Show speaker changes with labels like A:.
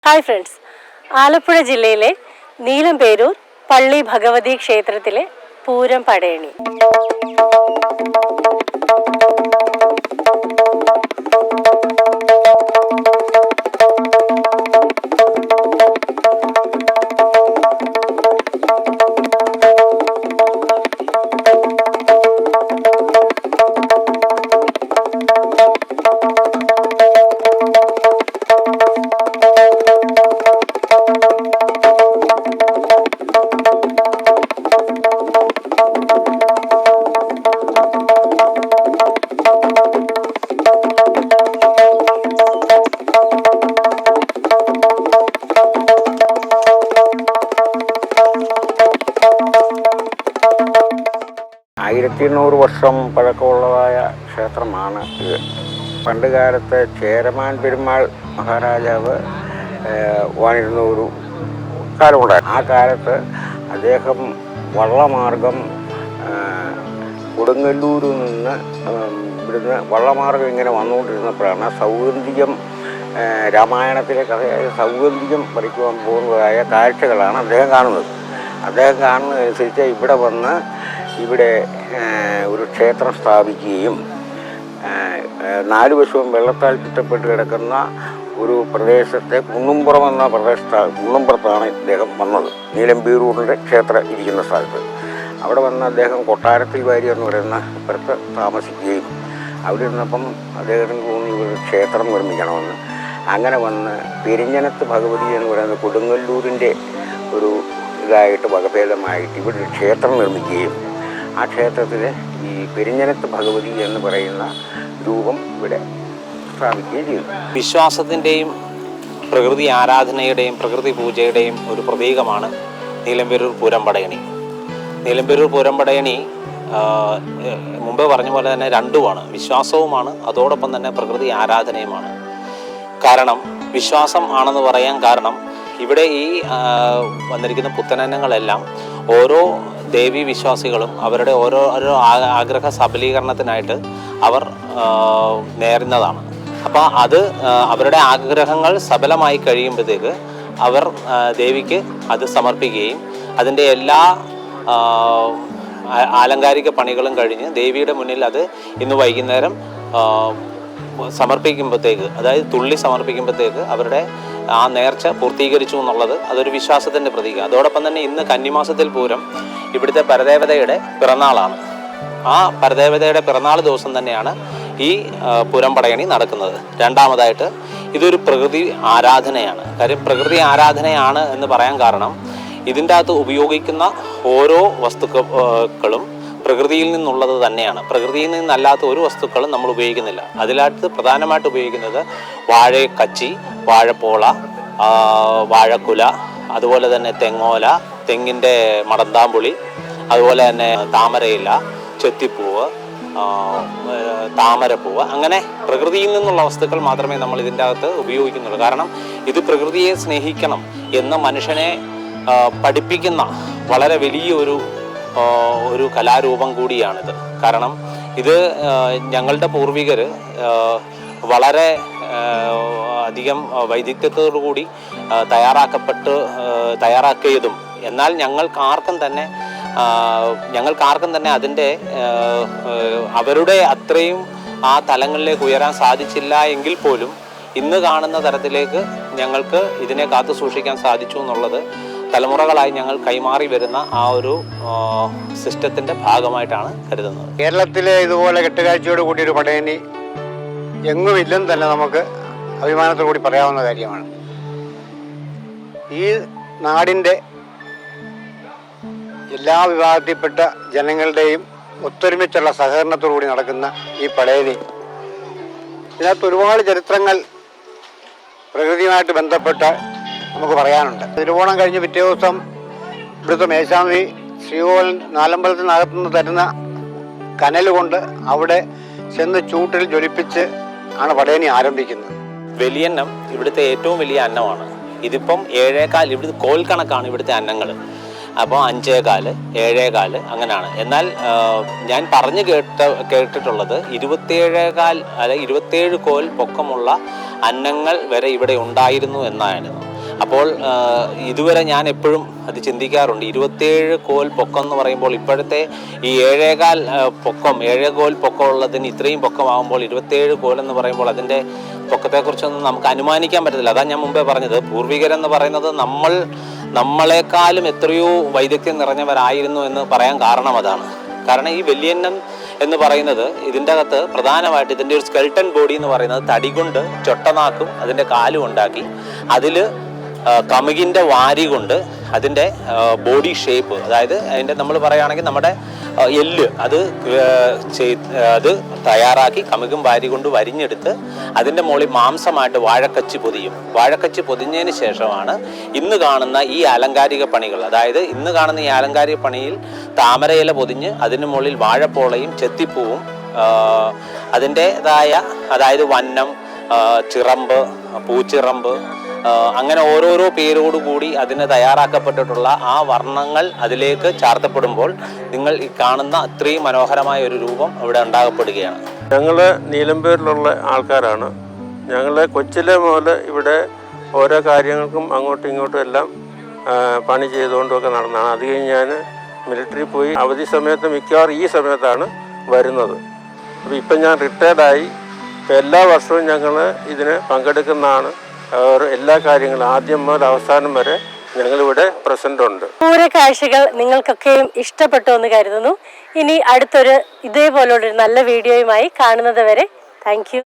A: Hi friends, Alappuzha ജില്ലയിലെ നീലംപേരൂർ പള്ളി ഭഗവതി ക്ഷേത്രത്തിലെ പൂരം പടയണി.
B: ആയിരത്തി വർഷം പഴക്കമുള്ളതായ ക്ഷേത്രമാണ് ഇത്. പണ്ട് കാലത്ത് ചേരമാൻ പെരുമാൾ മഹാരാജാവ് വാണിരുന്ന ഒരു കാലമുണ്ടായിരുന്നു. ആ കാലത്ത് അദ്ദേഹം വള്ളമാർഗം കൊടുങ്ങല്ലൂരിൽ നിന്ന് ഇവിടുന്ന് വള്ളമാർഗം ഇങ്ങനെ വന്നുകൊണ്ടിരുന്നപ്പോഴാണ് സൗഗന്ധികം, രാമായണത്തിലെ കഥയായ സൗഗന്ധികം പറിക്കുവാൻ പോകുന്നതായ കാഴ്ചകളാണ് അദ്ദേഹം കാണുന്നത്. അദ്ദേഹം കാണുന്നതനുസരിച്ച് ഇവിടെ വന്ന് ഇവിടെ ഒരു ക്ഷേത്രം സ്ഥാപിക്കുകയും 4 വശവും വെള്ളത്താൽ ചുറ്റപ്പെട്ട് കിടക്കുന്ന ഒരു പ്രദേശത്തെ കുന്നുംപുറം എന്ന കുന്നുംപുറത്താണ് ഇദ്ദേഹം വന്നത്. നീലംപേരൂരിൻ്റെ ക്ഷേത്രം ഇരിക്കുന്ന സ്ഥലത്ത് അവിടെ വന്ന് അദ്ദേഹം കൊട്ടാരത്തിൽ വാരി എന്ന് പറയുന്ന സ്ഥലത്ത് താമസിക്കുകയും അവിടെ ഇരുന്നപ്പം അദ്ദേഹത്തിന് തോന്നി ഒരു ക്ഷേത്രം നിർമ്മിക്കണമെന്ന്. അങ്ങനെ വന്ന് പെരിഞ്ഞനത്ത് ഭഗവതി എന്ന് പറയുന്ന കൊടുങ്ങല്ലൂരിൻ്റെ ഒരു ഇതായിട്ട് വകഭേദമായിട്ട് ഇവിടെ ഒരു ക്ഷേത്രം നിർമ്മിക്കുകയും ആ ക്ഷേത്രത്തിൽ ഈ പെരിഞ്ഞനത്ത് ഭഗവതി എന്ന് പറയുന്ന രൂപം ഇവിടെ സ്ഥാപിക്കുകയും ചെയ്തു.
C: വിശ്വാസത്തിൻ്റെയും പ്രകൃതി ആരാധനയുടെയും പ്രകൃതി പൂജയുടെയും ഒരു പ്രതീകമാണ് നീലംപേരൂർ പൂരം പടയണി. നീലംപേരൂർ പൂരം പടയണി മുമ്പ് പറഞ്ഞ പോലെ തന്നെ രണ്ടുമാണ്, വിശ്വാസവുമാണ്, അതോടൊപ്പം തന്നെ പ്രകൃതി ആരാധനയുമാണ്. കാരണം വിശ്വാസം ആണെന്ന് പറയാൻ കാരണം ഇവിടെ ഈ വന്നിരിക്കുന്ന പുത്തനന്നങ്ങളെല്ലാം ഓരോ ദേവീ വിശ്വാസികളും അവരുടെ ഓരോരോ ആഗ്രഹ സബലീകരണത്തിനായിട്ട് അവർ നേരുന്നതാണ്. അപ്പോൾ അത് അവരുടെ ആഗ്രഹങ്ങൾ സഫലമായി കഴിയുമ്പോഴത്തേക്ക് അവർ ദേവിക്ക് അത് സമർപ്പിക്കുകയും അതിൻ്റെ എല്ലാ ആലങ്കാരിക പണികളും കഴിഞ്ഞ് ദേവിയുടെ മുന്നിൽ അത് ഇന്ന് വൈകുന്നേരം സമർപ്പിക്കുമ്പോഴത്തേക്ക്, അതായത് തുള്ളി സമർപ്പിക്കുമ്പോഴത്തേക്ക് അവരുടെ ആ നേർച്ച പൂർത്തീകരിച്ചു എന്നുള്ളത് അതൊരു വിശ്വാസത്തിൻ്റെ പ്രതീകം. അതോടൊപ്പം തന്നെ ഇന്ന് കന്നിമാസത്തിൽ പൂരം ഇവിടുത്തെ പരദേവതയുടെ പിറന്നാളാണ്. ആ പരദേവതയുടെ പിറന്നാൾ ദിവസം തന്നെയാണ് ഈ പൂരം പടയണി നടക്കുന്നത്. രണ്ടാമതായിട്ട് ഇതൊരു പ്രകൃതി ആരാധനയാണ്. കാര്യം പ്രകൃതി ആരാധനയാണ് എന്ന് പറയാൻ കാരണം ഇതിൻ്റെ അകത്ത് ഉപയോഗിക്കുന്ന ഓരോ വസ്തുക്കളും പ്രകൃതിയിൽ നിന്നുള്ളത് തന്നെയാണ്. പ്രകൃതിയിൽ നിന്നല്ലാത്ത ഒരു വസ്തുക്കളും നമ്മൾ ഉപയോഗിക്കുന്നില്ല. അതിനകത്ത് പ്രധാനമായിട്ട് ഉപയോഗിക്കുന്നത് വാഴക്കച്ചി, വാഴപ്പോള, വാഴക്കുല, അതുപോലെ തന്നെ തെങ്ങോല, തെങ്ങിൻ്റെ മടന്താമ്പുളി, അതുപോലെ തന്നെ താമരയില, ചെത്തിപ്പൂവ്, താമരപ്പൂവ്, അങ്ങനെ പ്രകൃതിയിൽ നിന്നുള്ള വസ്തുക്കൾ മാത്രമേ നമ്മൾ ഇതിൻ്റെ അകത്ത് ഉപയോഗിക്കുന്നുള്ളൂ. കാരണം ഇത് പ്രകൃതിയെ സ്നേഹിക്കണം എന്ന് മനുഷ്യനെ പഠിപ്പിക്കുന്ന വളരെ വലിയൊരു കലാരൂപം കൂടിയാണിത്. കാരണം ഇത് ഞങ്ങളുടെ പൂർവികർ വളരെ അധികം വൈദഗ്ധ്യത്തോടുകൂടി തയ്യാറാക്കിയതും എന്നാൽ ഞങ്ങൾക്കാർക്കും തന്നെ അതിൻ്റെ അവരുടെ അത്രയും ആ തലങ്ങളിലേക്ക് ഉയരാൻ സാധിച്ചില്ല എങ്കിൽ പോലും ഇന്ന് കാണുന്ന തരത്തിലേക്ക് ഞങ്ങൾക്ക് ഇതിനെ കാത്തു സൂക്ഷിക്കാൻ സാധിച്ചു എന്നുള്ളത് തലമുറകളായി ഞങ്ങൾ കൈമാറി വരുന്ന ആ ഒരു സിസ്റ്റത്തിൻ്റെ ഭാഗമായിട്ടാണ് കരുതുന്നത്.
B: കേരളത്തിലെ ഇതുപോലെ കെട്ടുകാഴ്ചയോട് കൂടിയൊരു പടയണി എങ്ങും ഇല്ലെന്ന് തന്നെ നമുക്ക് അഭിമാനത്തോടു കൂടി പറയാവുന്ന കാര്യമാണ്. ഈ നാടിൻ്റെ എല്ലാ വിഭാഗത്തിൽപ്പെട്ട ജനങ്ങളുടെയും ഒത്തൊരുമിച്ചുള്ള സഹകരണത്തോടു കൂടി നടക്കുന്ന ഈ പടയണി, ഇതിനകത്ത് ഒരുപാട് ചരിത്രങ്ങൾ പ്രകൃതിയുമായിട്ട് ബന്ധപ്പെട്ട് നമുക്ക് പറയാനുണ്ട്. തിരുവോണം കഴിഞ്ഞ് പിറ്റേ ദിവസം ഇവിടുത്തെ മേശാന്തി ശ്രീകോവിൽ നാലമ്പലത്തിനകത്തു നിന്ന് തരുന്ന കനൽ കൊണ്ട് അവിടെ ചെന്ന് ചൂട്ടിൽ ജ്വലിപ്പിച്ച് ആണ് പടയണി ആരംഭിക്കുന്നത്.
C: വലിയന്നം ഇവിടുത്തെ ഏറ്റവും വലിയ അന്നമാണ്. ഇതിപ്പം 7 ഇവിടുത്തെ കോൽ കണക്കാണ് ഇവിടുത്തെ അന്നങ്ങൾ. അപ്പോൾ 5 7 അങ്ങനെയാണ്. എന്നാൽ ഞാൻ പറഞ്ഞു കേട്ടിട്ടുള്ളത് 27 കോൽ പൊക്കമുള്ള അന്നങ്ങൾ വരെ ഇവിടെ ഉണ്ടായിരുന്നു എന്നായിരുന്നു. അപ്പോൾ ഇതുവരെ ഞാൻ എപ്പോഴും അത് ചിന്തിക്കാറുണ്ട്. 27 കോൽ പൊക്കം എന്ന് പറയുമ്പോൾ ഇപ്പോഴത്തെ ഈ 7 കോൽ പൊക്കമുള്ളതിന് ഇത്രയും പൊക്കമാകുമ്പോൾ 27 കോൽ എന്ന് പറയുമ്പോൾ അതിൻ്റെ പൊക്കത്തെക്കുറിച്ചൊന്നും നമുക്ക് അനുമാനിക്കാൻ പറ്റത്തില്ല. അതാണ് ഞാൻ മുമ്പേ പറഞ്ഞത്. പൂർവികരെന്ന് പറയുന്നത് നമ്മളെക്കാളും എത്രയോ വൈദഗ്ധ്യം നിറഞ്ഞവരായിരുന്നു എന്ന് പറയാൻ കാരണം അതാണ്. കാരണം ഈ വലിയന്നം എന്ന് പറയുന്നത് ഇതിൻ്റെ അകത്ത് പ്രധാനമായിട്ട് ഇതിൻ്റെ ഒരു സ്കെൽട്ടൻ ബോഡി എന്ന് പറയുന്നത് തടി കൊണ്ട് ചൊട്ടനാക്കും അതിൻ്റെ കാലും ഉണ്ടാക്കി അതിൽ കമുകിൻ്റെ വാരി കൊണ്ട് അതിൻ്റെ ബോഡി ഷേപ്പ്, അതായത് അതിൻ്റെ നമ്മൾ പറയുകയാണെങ്കിൽ നമ്മുടെ എല്ല് അത് തയ്യാറാക്കി കമുകും വാരി കൊണ്ട് വരിഞ്ഞെടുത്ത് അതിൻ്റെ മുകളിൽ മാംസമായിട്ട് വാഴക്കച്ചി പൊതിയും. വാഴക്കച്ചി പൊതിഞ്ഞതിന് ശേഷമാണ് ഇന്ന് കാണുന്ന ഈ ആലങ്കാരിക പണികൾ. അതായത് ഇന്ന് കാണുന്ന ഈ ആലങ്കാരിക പണിയിൽ താമരയില പൊതിഞ്ഞ് അതിന് മുകളിൽ വാഴപ്പോളയും ചെത്തിപ്പൂവും അതിൻ്റെതായ, അതായത് വന്നം, ചിറമ്പ്, പൂച്ചിറമ്പ്, അങ്ങനെ ഓരോരോ പേരോടുകൂടി അതിന് തയ്യാറാക്കപ്പെട്ടിട്ടുള്ള ആ വർണ്ണങ്ങൾ അതിലേക്ക് ചാർത്തപ്പെടുമ്പോൾ നിങ്ങൾ ഈ കാണുന്ന അത്രയും മനോഹരമായ ഒരു രൂപം ഇവിടെ ഉണ്ടാകപ്പെടുകയാണ്.
D: ഞങ്ങൾ നീലമ്പേരിലുള്ള ആൾക്കാരാണ്. ഞങ്ങൾ കൊച്ചിലെ മുതൽ ഇവിടെ ഓരോ കാര്യങ്ങൾക്കും അങ്ങോട്ടും ഇങ്ങോട്ടും എല്ലാം പണി ചെയ്തുകൊണ്ടൊക്കെ നടന്നതാണ്. അത് കഴിഞ്ഞ് ഞാൻ മിലിറ്ററി പോയി. അവധി സമയത്ത് മിക്കവാറും ഈ സമയത്താണ് വരുന്നത്. അപ്പോൾ ഇപ്പം ഞാൻ റിട്ടയർഡായി. ഇപ്പം എല്ലാ വർഷവും ഞങ്ങൾ ഇതിന് പങ്കെടുക്കുന്നതാണ്. എല്ലാ കാര്യങ്ങളും ആദ്യം മുതൽ അവസാനം വരെ ഞങ്ങളിവിടെ പ്രസന്റ് ഉണ്ട്.
A: പൂരക്കാഴ്ചകൾ നിങ്ങൾക്കൊക്കെയും ഇഷ്ടപ്പെട്ടു എന്ന് കരുതുന്നു. ഇനി അടുത്തൊരു ഇതേപോലുള്ളൊരു നല്ല വീഡിയോയുമായി കാണുന്നത് വരെ താങ്ക് യു.